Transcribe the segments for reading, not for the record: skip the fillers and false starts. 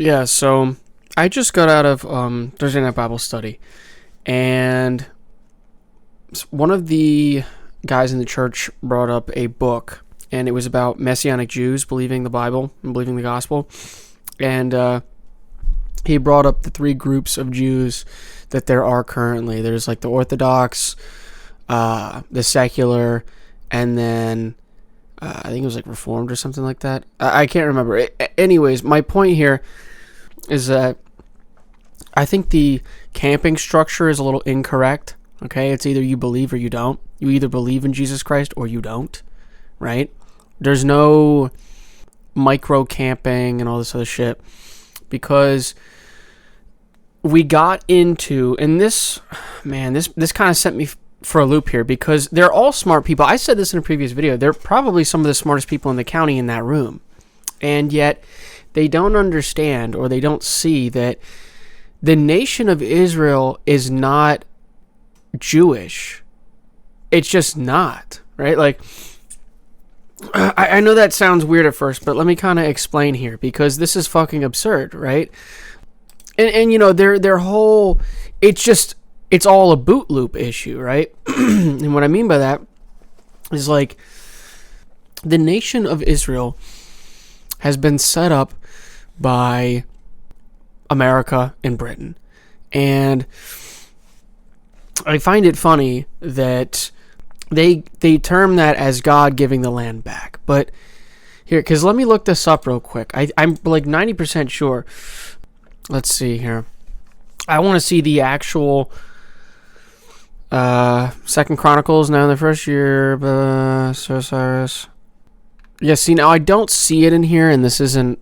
Yeah, so I just got out of Thursday Night Bible Study, and one of the guys in the church brought up a book, and it was about Messianic Jews believing the Bible and believing the gospel. And he brought up the three groups of Jews that there are currently. There's like the Orthodox, the secular, and then I think it was like Reformed or something like that. I can't remember. Anyways, my point here is that I think the camping structure is a little incorrect. Okay, it's either you believe or you don't. You either believe in Jesus Christ or you don't, right? There's no micro camping and all this other shit because we got into, and this kind of sent me for a loop here because they're all smart people. I said this in a previous video. They're probably some of the smartest people in the county in that room. And yet they don't understand or they don't see that the nation of Israel is not Jewish. It's just not, right? Like, I know that sounds weird at first, but let me kind of explain here because this is fucking absurd, right? And you know, their whole, it's all a boot loop issue, right? And what I mean by that is like the nation of Israel has been set up by America and Britain. And I find it funny that they term that as God giving the land back. But here, because let me look this up real quick. I'm like 90% sure. Let's see here. I want to see the actual Second Chronicles. Now in the first year, Sir Cyrus. Yeah, see, now I don't see it in here, and this isn't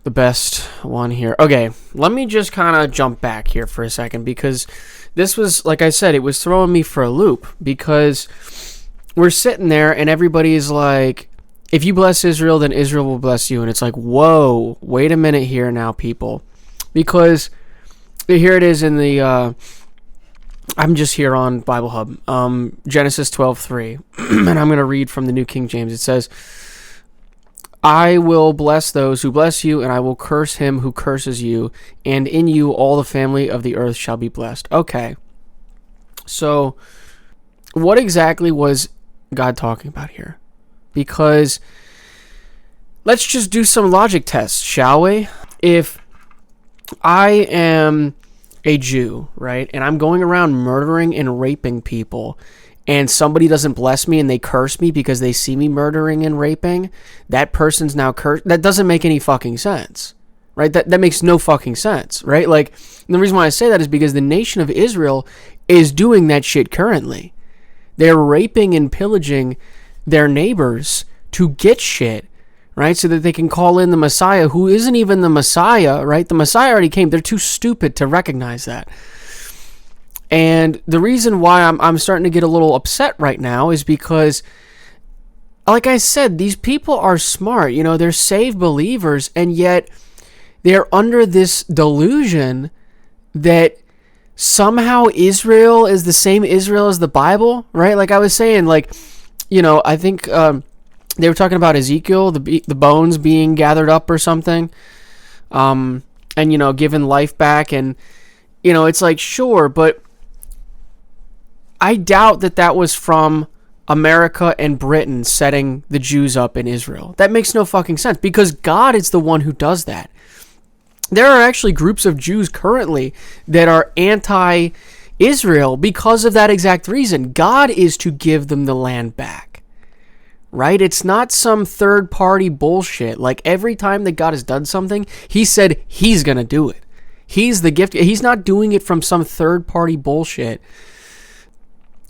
the best one here. Okay, let me just kind of jump back here for a second, because this was, like I said, it was throwing me for a loop, because we're sitting there, and everybody's like, if you bless Israel, then Israel will bless you, and it's like, whoa, wait a minute here now, people, because here it is in the, I'm just here on Bible Hub, Genesis 12:3, and I'm going to read from the New King James. It says, I will bless those who bless you, and I will curse him who curses you, and in you all the family of the earth shall be blessed. Okay, so what exactly was God talking about here? Because let's just do some logic tests, shall we? If I am a Jew, right, and I'm going around murdering and raping people, and somebody doesn't bless me and they curse me because they see me murdering and raping, that person's now cursed. That doesn't make any fucking sense, right? That makes no fucking sense, right? Like, the reason why I say that is because the nation of Israel is doing that shit currently. They're raping and pillaging their neighbors to get shit, right? So that they can call in the Messiah, who isn't even the Messiah, right? The Messiah already came. They're too stupid to recognize that. And the reason why I'm starting to get a little upset right now is because, like I said, these people are smart. You know, they're saved believers, and yet they're under this delusion that somehow Israel is the same Israel as the Bible, right? Like I was saying, like, you know, I think they were talking about Ezekiel, the bones being gathered up or something, and, you know, given life back. And, you know, it's like, sure, but I doubt that was from America and Britain setting the Jews up in Israel. That makes no fucking sense, because God is the one who does that. There are actually groups of Jews currently that are anti-Israel because of that exact reason. God is to give them the land back, right? It's not some third-party bullshit. Like, every time that God has done something, he said he's going to do it. He's the gift. He's not doing it from some third-party bullshit.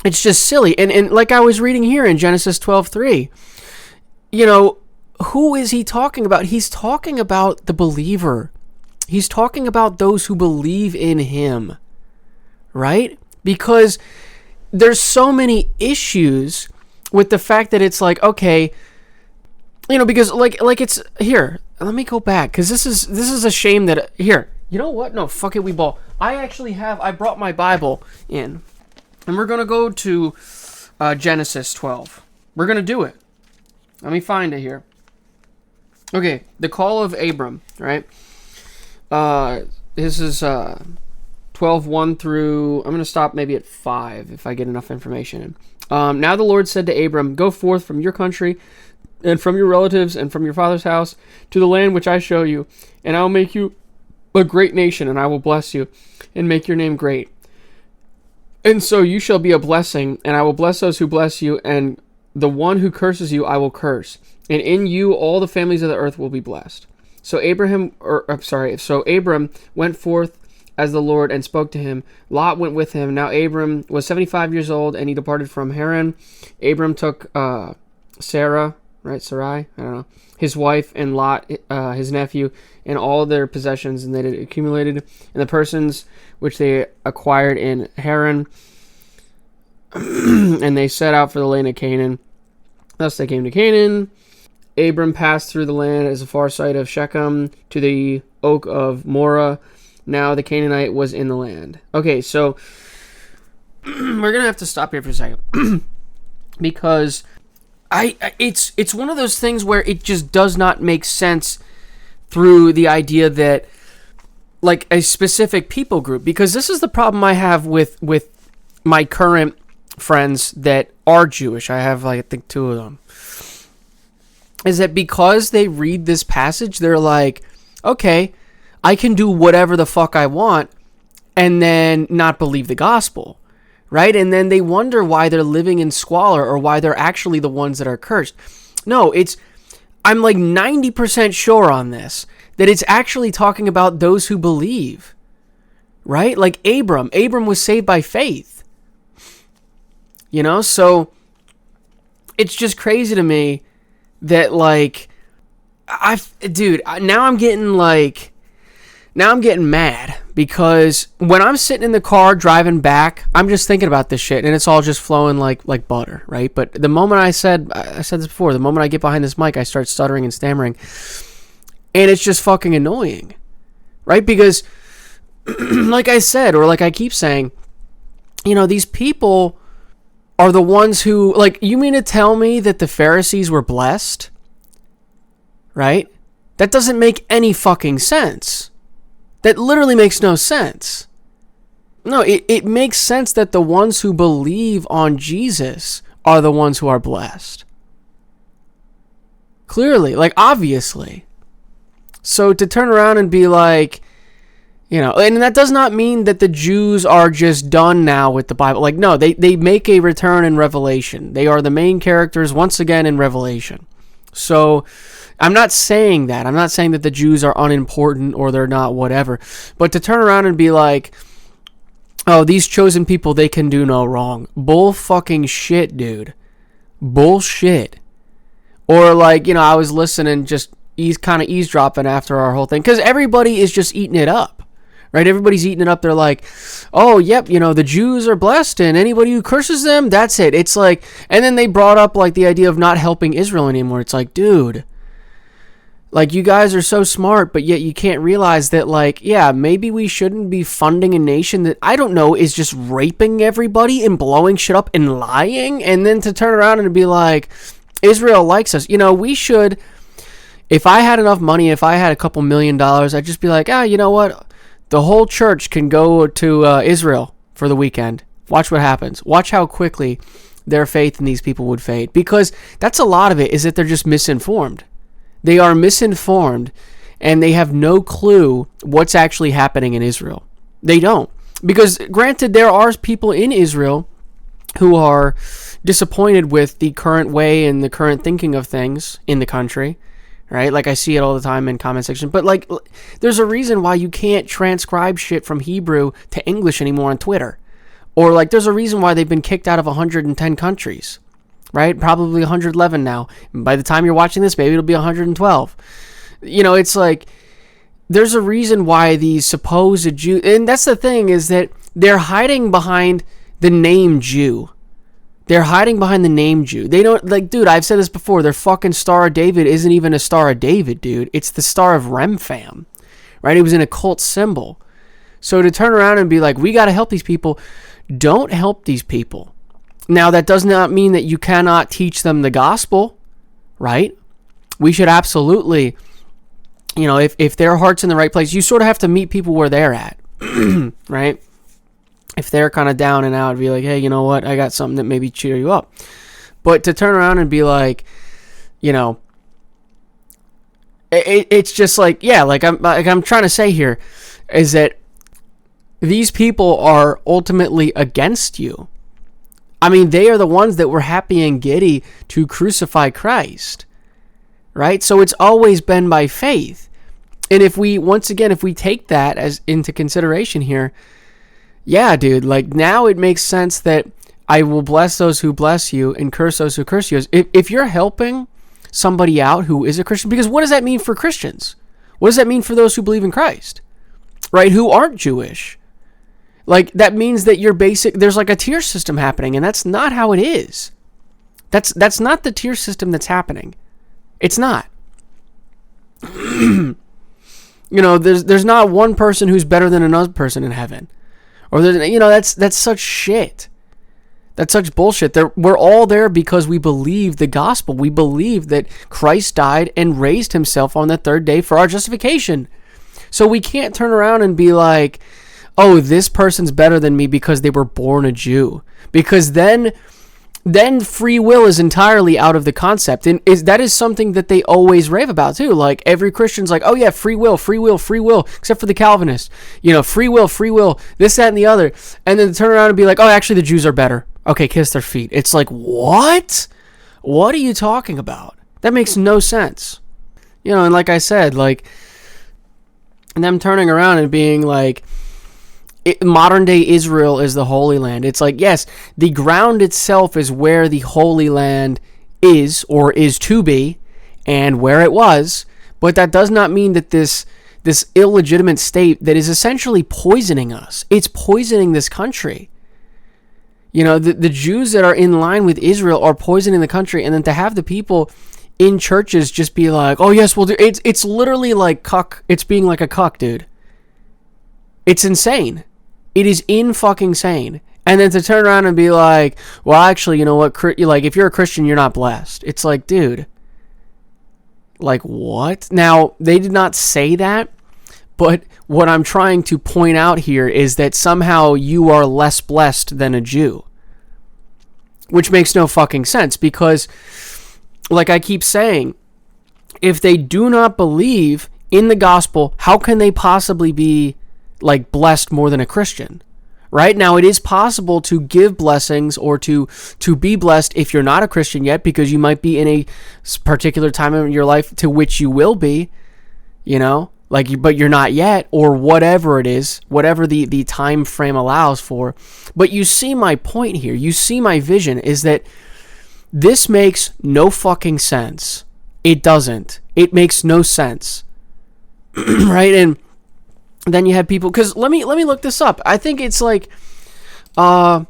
It's just silly. And like I was reading here in Genesis 12:3, you know, who is he talking about? He's talking about the believer. He's talking about those who believe in him, right? Because there's so many issues with the fact that it's like, okay, you know, because like it's here. Let me go back, because this is a shame that here. You know what? No, fuck it, we ball. I brought my Bible in. And we're going to go to Genesis 12. We're going to do it. Let me find it here. Okay, the call of Abram, right? This is 12:1 through, I'm going to stop maybe at 5 if I get enough information in. Now the Lord said to Abram, go forth from your country and from your relatives and from your father's house to the land which I show you, and I will make you a great nation, and I will bless you and make your name great. And so you shall be a blessing, and I will bless those who bless you, and the one who curses you I will curse. And in you all the families of the earth will be blessed. So Abram went forth as the Lord and spoke to him. Lot went with him. Now Abram was 75 years old, and he departed from Haran. Abram took Sarai, I don't know, his wife, and Lot, his nephew, and all their possessions, and they had accumulated, and the persons which they acquired in Haran, and they set out for the land of Canaan. Thus they came to Canaan. Abram passed through the land as a far sight of Shechem to the oak of Moreh. Now the Canaanite was in the land. Okay, so we're gonna have to stop here for a second because it's one of those things where it just does not make sense through the idea that like a specific people group, because this is the problem I have with my current friends that are Jewish. I have like I think 2 of them. Is that because they read this passage, they're like, okay, I can do whatever the fuck I want and then not believe the gospel, right? And then they wonder why they're living in squalor or why they're actually the ones that are cursed. No, I'm like 90% sure on this, that it's actually talking about those who believe, right? Like Abram was saved by faith, you know? So it's just crazy to me that like, now I'm getting mad because when I'm sitting in the car driving back, I'm just thinking about this shit and it's all just flowing like butter, right? But the moment I said this before, the moment I get behind this mic, I start stuttering and stammering, and it's just fucking annoying, right? Because like I said, or like I keep saying, you know, these people are the ones who, like, you mean to tell me that the Pharisees were blessed? Right? That doesn't make any fucking sense. That literally makes no sense. No, it makes sense that the ones who believe on Jesus are the ones who are blessed. Clearly, like, obviously. So to turn around and be like, you know, and that does not mean that the Jews are just done now with the Bible. Like, no, they make a return in Revelation. They are the main characters once again in Revelation. So I'm not saying that. I'm not saying that the Jews are unimportant or they're not whatever. But to turn around and be like, oh, these chosen people, they can do no wrong. Bull fucking shit, dude. Bullshit. Or like, you know, I was listening, just kind of eavesdropping after our whole thing. Because everybody is just eating it up. Right? Everybody's eating it up. They're like, oh, yep, you know, the Jews are blessed, and anybody who curses them, that's it. It's like, and then they brought up like the idea of not helping Israel anymore. It's like, dude, like, you guys are so smart, but yet you can't realize that, like, yeah, maybe we shouldn't be funding a nation that, I don't know, is just raping everybody and blowing shit up and lying, and then to turn around and be like, Israel likes us. You know, we should, if I had enough money, if I had a couple $1 million, I'd just be like, you know what? The whole church can go to Israel for the weekend. Watch what happens. Watch how quickly their faith in these people would fade. Because that's a lot of it, is that they're just misinformed. They are misinformed, and they have no clue what's actually happening in Israel. They don't. Because, granted, there are people in Israel who are disappointed with the current way and the current thinking of things in the country. Right? Like, I see it all the time in comment section. But, like, there's a reason why you can't transcribe shit from Hebrew to English anymore on Twitter. Or, like, there's a reason why they've been kicked out of 110 countries. Right? Probably 111 now. And by the time you're watching this, maybe it'll be 112. You know, it's like, there's a reason why these supposed Jews... And that's the thing, is that they're hiding behind the name Jew. They're hiding behind the name Jew. They don't, like, dude, I've said this before. Their fucking Star of David isn't even a Star of David, dude. It's the Star of Remphan, right? It was an occult symbol. So to turn around and be like, we got to help these people, don't help these people. Now, that does not mean that you cannot teach them the gospel, right? We should absolutely, if their heart's in the right place, you sort of have to meet people where they're at, right? If they're kind of down and out, be like, hey, you know what? I got something that maybe cheer you up. But to turn around and be like, it's just like, yeah, like I'm trying to say here is that these people are ultimately against you. I mean, they are the ones that were happy and giddy to crucify Christ, right? So it's always been by faith. And if we take that as into consideration here, yeah, dude, like now it makes sense that I will bless those who bless you and curse those who curse you. If you're helping somebody out who is a Christian, because what does that mean for Christians? What does that mean for those who believe in Christ, right? Who aren't Jewish? Like that means that there's like a tier system happening, and that's not how it is. That's not the tier system that's happening. It's not. There's not one person who's better than another person in heaven. Or that's such shit. That's such bullshit. We're all there because we believe the gospel. We believe that Christ died and raised himself on the third day for our justification. So we can't turn around and be like, oh, this person's better than me because they were born a Jew. Because then free will is entirely out of the concept. And that is something that they always rave about too. Like every Christian's like, oh yeah, free will, except for the Calvinists. Free will, this, that, and the other. And then turn around and be like, oh, actually the Jews are better. Okay, kiss their feet. It's like, what? What are you talking about? That makes no sense. And like I said, like them turning around and being like, modern day Israel is the Holy Land. It's like, yes, the ground itself is where the Holy Land is or is to be and where it was, but that does not mean that this illegitimate state that is essentially poisoning us. It's poisoning this country. The Jews that are in line with Israel are poisoning the country, and then to have the people in churches just be like, oh yes, well, it's literally like cuck. It's being like a cuck, dude. It's insane. It is fucking sane. And then to turn around and be like, well, actually, you know what? Like, if you're a Christian, you're not blessed. It's like, dude, like what? Now, they did not say that, but what I'm trying to point out here is that somehow you are less blessed than a Jew, which makes no fucking sense because, like I keep saying, if they do not believe in the gospel, how can they possibly be like blessed more than a Christian? Right? Now, it is possible to give blessings or to be blessed if you're not a Christian yet, because you might be in a particular time in your life to which you will be, but you're not yet, or whatever it is, whatever the time frame allows for. But you see my point here. You see my vision is that this makes no fucking sense. It doesn't. It makes no sense. Right? And then you have people, because let me look this up. I think it's like, hold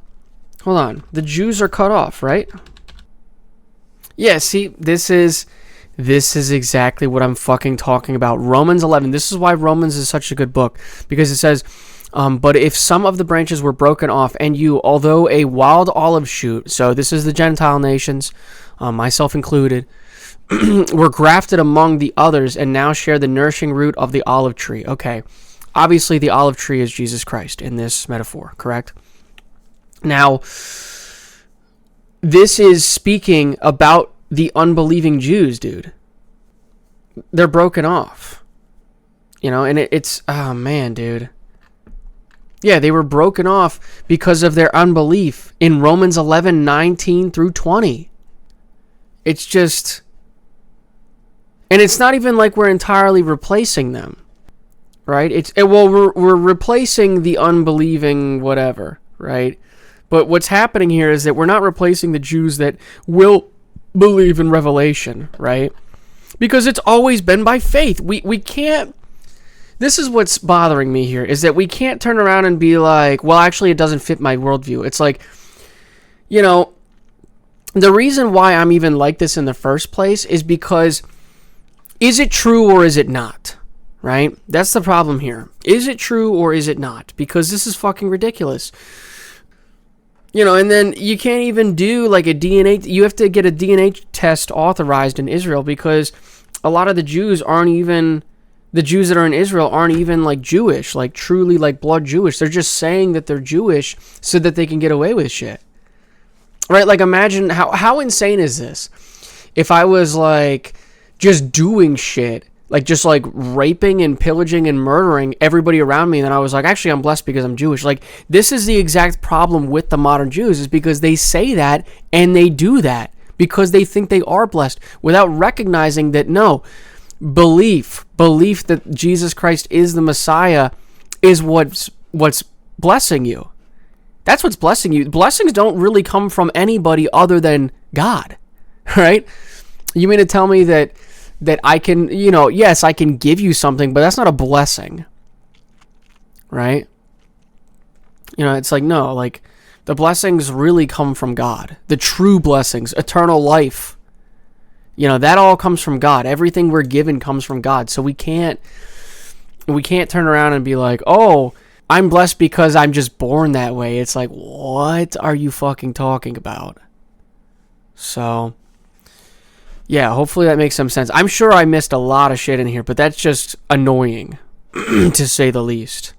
on. The Jews are cut off, right? Yeah, see, this is exactly what I'm fucking talking about. Romans 11. This is why Romans is such a good book, because it says, but if some of the branches were broken off, and you, although a wild olive shoot, so this is the Gentile nations, myself included, were grafted among the others and now share the nourishing root of the olive tree. Okay. Obviously, the olive tree is Jesus Christ in this metaphor, correct? Now, this is speaking about the unbelieving Jews, dude. They're broken off. And it's, oh man, dude. Yeah, they were broken off because of their unbelief in Romans 11:19 through 20. It's just, and it's not even like we're entirely replacing them. Right? We're replacing the unbelieving whatever, right? But what's happening here is that we're not replacing the Jews that will believe in Revelation, right? Because it's always been by faith. We can't. This is what's bothering me here, is that we can't turn around and be like, well, actually, it doesn't fit my worldview. It's like, the reason why I'm even like this in the first place is because, is it true or is it not? Right? That's the problem here. Is it true or is it not? Because this is fucking ridiculous. And then you can't even do like a DNA. You have to get a DNA test authorized in Israel because a lot of the Jews that are in Israel aren't even like Jewish, like truly like blood Jewish. They're just saying that they're Jewish so that they can get away with shit. Right? Like imagine how insane is this? If I was like just doing shit, like just like raping and pillaging and murdering everybody around me, and then I was like, actually I'm blessed because I'm Jewish. Like this is the exact problem with the modern Jews, is because they say that and they do that because they think they are blessed without recognizing that no, belief that Jesus Christ is the Messiah is what's blessing you. That's what's blessing you. Blessings don't really come from anybody other than God, right? You mean to tell me that I can, yes, I can give you something, but that's not a blessing, right? It's like, no, like the blessings really come from God. The true blessings, eternal life, that all comes from God. Everything we're given comes from God. So we can't turn around and be like, oh, I'm blessed because I'm just born that way. It's like, what are you fucking talking about? So, yeah, hopefully that makes some sense. I'm sure I missed a lot of shit in here, but that's just annoying, to say the least.